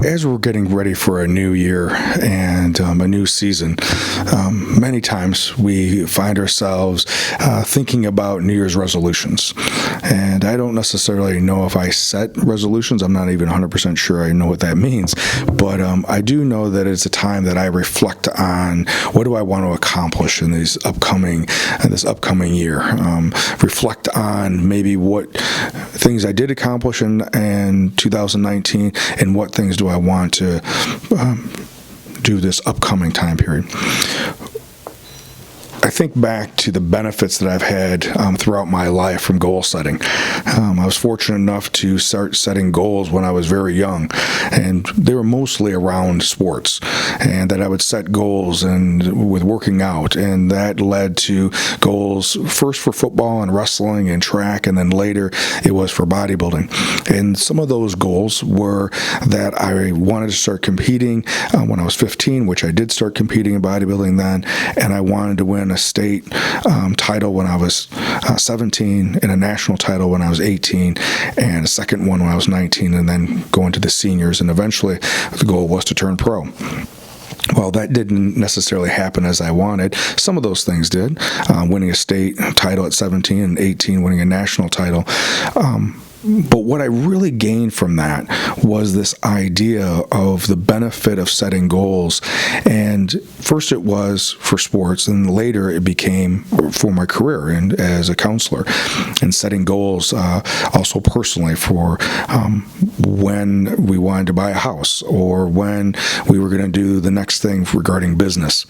as we're getting ready for a new year and a new season, many times we find ourselves thinking about New Year's resolutions. And I don't necessarily know if I set resolutions. I'm not even 100% sure I know what that means. But I do know that it's a time that I reflect on what do I want to accomplish in this upcoming year. Reflect on maybe what things I did accomplish in 2019 and what things do I want to do this upcoming time period. I think back to the benefits that I've had throughout my life from goal setting. I was fortunate enough to start setting goals when I was very young, and they were mostly around sports, and that I would set goals and with working out, and that led to goals first for football and wrestling and track, and then later it was for bodybuilding. And some of those goals were that I wanted to start competing when I was 15, which I did start competing in bodybuilding then, and I wanted to win a state title when I was 17, and a national title when I was 18, and a second one when I was 19, and then go into the seniors, and eventually the goal was to turn pro. Well, that didn't necessarily happen as I wanted. Some of those things did. Winning a state title at 17 and 18, winning a national title. But what I really gained from that was this idea of the benefit of setting goals. And first it was for sports, and later it became for my career and as a counselor, and setting goals also personally for when we wanted to buy a house or when we were going to do the next thing regarding business.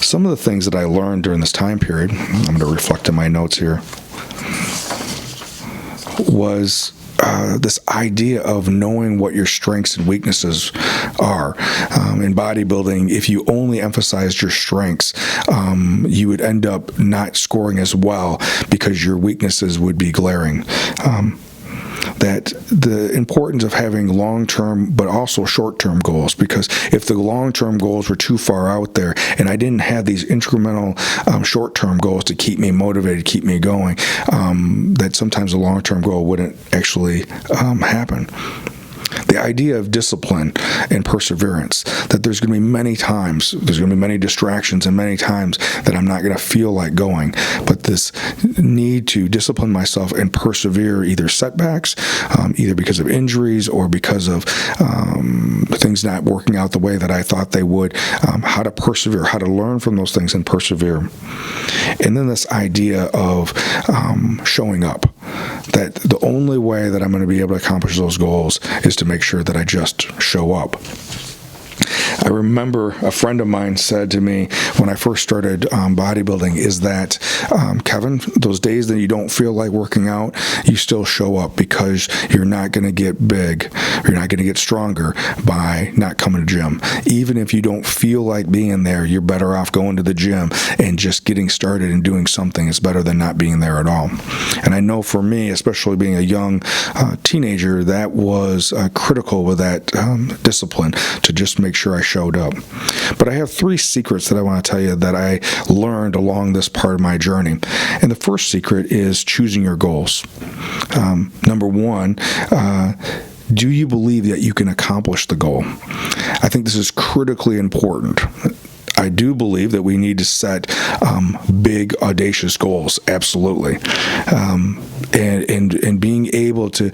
Some of the things that I learned during this time period, I'm going to reflect in my notes here, was this idea of knowing what your strengths and weaknesses are. In bodybuilding, if you only emphasized your strengths, you would end up not scoring as well because your weaknesses would be glaring. That the importance of having long-term but also short-term goals, because if the long-term goals were too far out there and I didn't have these incremental short-term goals to keep me motivated, keep me going, that sometimes the long-term goal wouldn't actually happen. The idea of discipline and perseverance, that there's going to be many times, there's going to be many distractions and many times that I'm not going to feel like going, but this need to discipline myself and persevere, either setbacks, either because of injuries or because of things not working out the way that I thought they would, how to persevere, how to learn from those things and persevere. And then this idea of showing up, that the only way that I'm going to be able to accomplish those goals is to make sure that I just show up. I remember a friend of mine said to me when I first started bodybuilding is that, Kevin, those days that you don't feel like working out, you still show up because you're not going to get big, you're not going to get stronger by not coming to gym. Even if you don't feel like being there, you're better off going to the gym and just getting started and doing something. It's better than not being there at all. And I know for me, especially being a young teenager, that was critical with that discipline to just make sure I showed up. But I have 3 secrets that I want to tell you that I learned along this part of my journey. And the first secret is choosing your goals. Number 1, do you believe that you can accomplish the goal? I think this is critically important. I do believe that we need to set big, audacious goals, absolutely. And being able to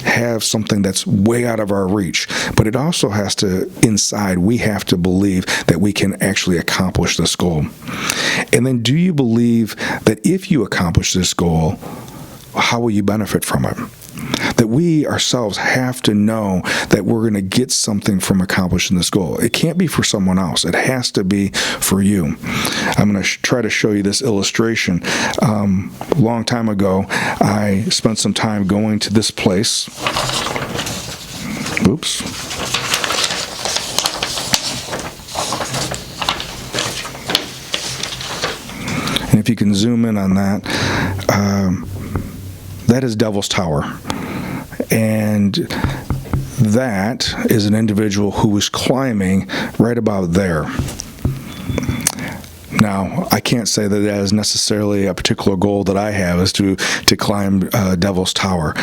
have something that's way out of our reach. But it also has to, inside, we have to believe that we can actually accomplish this goal. And then do you believe that if you accomplish this goal, how will you benefit from it? That we ourselves have to know that we're going to get something from accomplishing this goal. It can't be for someone else. It has to be for you. I'm going to try to show you this illustration. A long time ago, I spent some time going to this place. Oops. And if you can zoom in on that, that is Devil's Tower. And that is an individual who was climbing right about there. Now, I can't say that is necessarily a particular goal that I have is to climb Devil's Tower.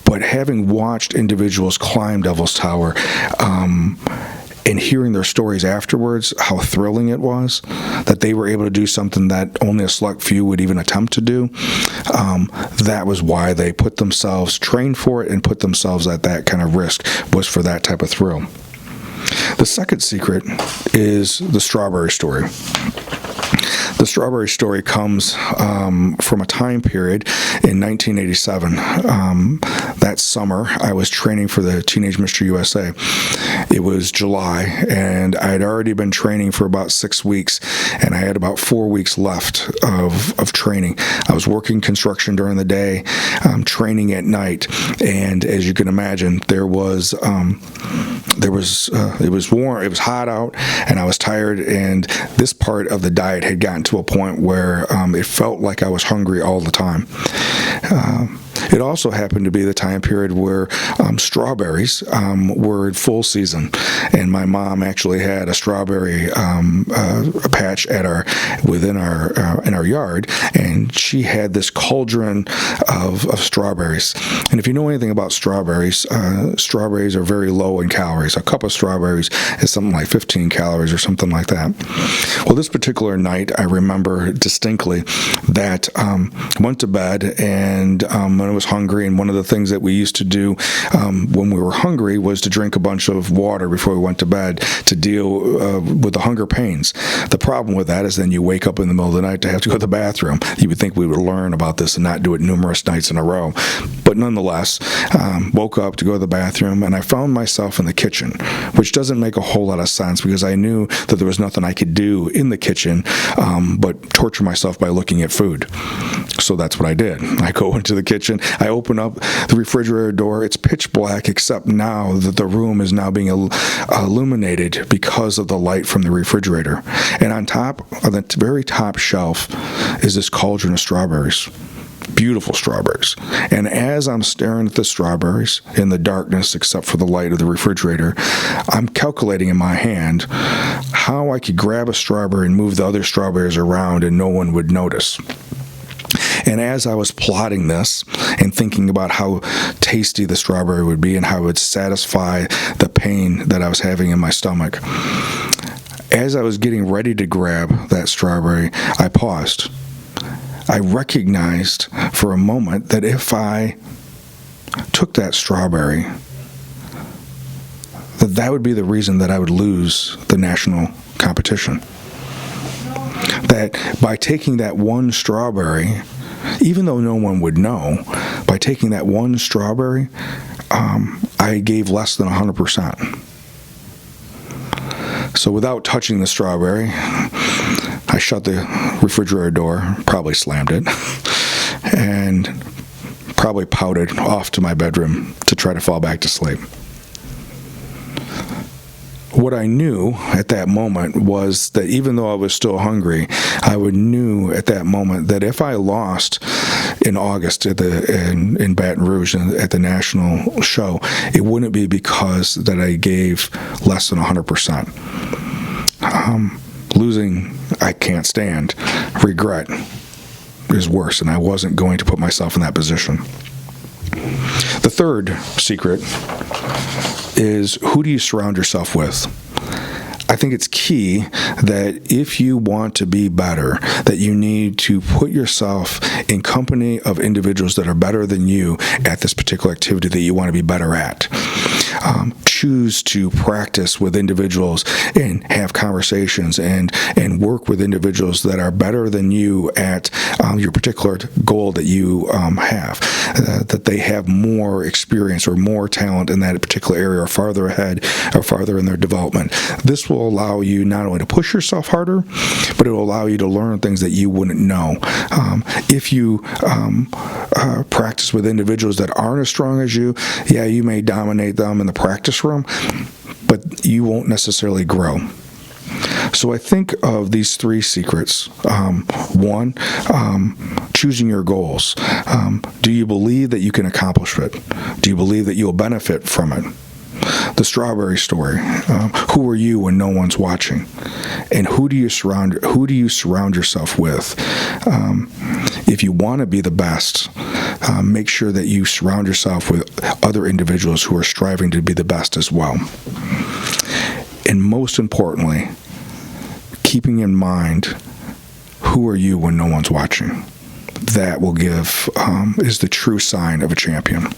But But having watched individuals climb Devil's Tower, and hearing their stories afterwards, how thrilling it was that they were able to do something that only a select few would even attempt to do. That was why they put themselves, trained for it, and put themselves at that kind of risk, was for that type of thrill. The second secret is the strawberry story. The strawberry story comes from a time period in 1987. That summer, I was training for the Teenage Mr. USA. It was July, and I had already been training for about 6 weeks, and I had about 4 weeks left of training. I was working construction during the day, training at night, and as you can imagine, it was warm, it was hot out, and I was tired, and this part of the diet had gotten to a point where it felt like I was hungry all the time. It also happened to be the time period where strawberries were in full season, and my mom actually had a strawberry patch in our yard, and she had this cauldron of strawberries. And if you know anything about strawberries, strawberries are very low in calories. A cup of strawberries is something like 15 calories or something like that. Well, this particular night, I remember distinctly that I went to bed, and when I was hungry, and one of the things that we used to do when we were hungry was to drink a bunch of water before we went to bed to deal with the hunger pains. The problem with that is then you wake up in the middle of the night to have to go to the bathroom. You would think we would learn about this and not do it numerous nights in a row. But nonetheless, woke up to go to the bathroom, and I found myself in the kitchen, which doesn't make a whole lot of sense because I knew that there was nothing I could do in the kitchen but torture myself by looking at food. So that's what I did. I go into the kitchen, I open up the refrigerator door, it's pitch black, except now that the room is now being illuminated because of the light from the refrigerator. And on top of the very top shelf is this cauldron of strawberries. Beautiful strawberries. And as I'm staring at the strawberries in the darkness, except for the light of the refrigerator, I'm calculating in my hand how I could grab a strawberry and move the other strawberries around and no one would notice. And as I was plotting this and thinking about how tasty the strawberry would be and how it would satisfy the pain that I was having in my stomach, as I was getting ready to grab that strawberry, I paused. I recognized for a moment that if I took that strawberry, that would be the reason that I would lose the national competition. That by taking that one strawberry, even though no one would know, by taking that one strawberry, I gave less than 100%. So without touching the strawberry, I shut the refrigerator door, probably slammed it, and probably pouted off to my bedroom to try to fall back to sleep. What I knew at that moment was that even though I was still hungry, I knew at that moment that if I lost in August in Baton Rouge at the national show, it wouldn't be because that I gave less than 100%. Losing, I can't stand. Regret is worse, and I wasn't going to put myself in that position. The third secret is, who do you surround yourself with? I think it's key that if you want to be better, that you need to put yourself in company of individuals that are better than you at this particular activity that you want to be better at. Choose to practice with individuals and have conversations and work with individuals that are better than you at your particular goal that you have, that they have more experience or more talent in that particular area or farther ahead or farther in their development. This will allow you not only to push yourself harder, but it will allow you to learn things that you wouldn't know. If you practice with individuals that aren't as strong as you, yeah, you may dominate them in the practice room, but you won't necessarily grow. So I think of these three secrets. One, choosing your goals. Do you believe that you can accomplish it? Do you believe that you'll benefit from it? The strawberry story. Who are you when no one's watching? And who do you surround yourself with? If you want to be the best, make sure that you surround yourself with other individuals who are striving to be the best as well. And most importantly, keeping in mind, who are you when no one's watching? That will is the true sign of a champion.